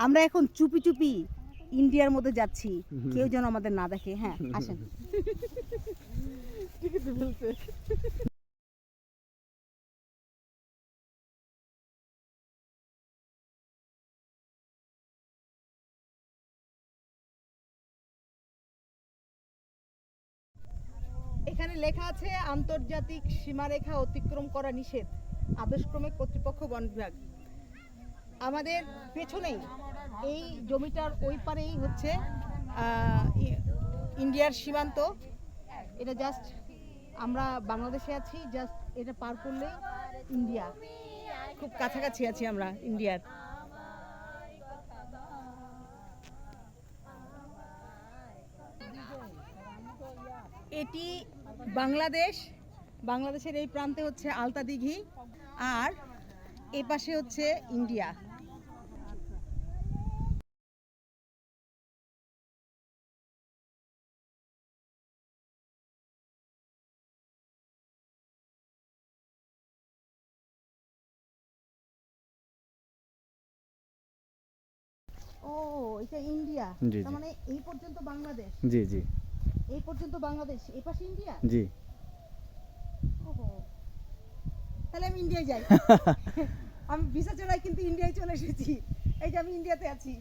আমরা এখন চুপি চুপি ইন্ডিয়ার মধ্যে যাচ্ছি, কেউ যেন আমাদের না দেখে। হ্যাঁ, আসেন। ঠিকই তো বলছে। এখানে লেখা আছে আন্তর্জাতিক সীমারেখা অতিক্রম করা নিষেধ, আদেশক্রমে কর্তৃপক্ষ বন বিভাগ। আমাদের পেছনেই এই জমিটার ওই পারেই হচ্ছে ইন্ডিয়ার সীমান্ত। এটা জাস্ট আমরা বাংলাদেশে আছি, জাস্ট এটা পার করলেই ইন্ডিয়া, খুব কাছাকাছি আছি আমরা ইন্ডিয়ার। এটি বাংলাদেশ, বাংলাদেশের এই প্রান্তে হচ্ছে আলতা দিঘি, আর এ পাশে হচ্ছে ইন্ডিয়া। ও, এটা ইন্ডিয়া, তার মানে এই পর্যন্ত বাংলাদেশ। জি জি, এই পর্যন্ত বাংলাদেশ, এই পাশে ইন্ডিয়া। জি। ওহো, তাহলে আমি ইন্ডিয়ায় যাই। আমি ভিসা ছাড়াই কিন্তু ইন্ডিয়ায় চলে এসেছি। এই যে আমি ইন্ডিয়াতে আছি।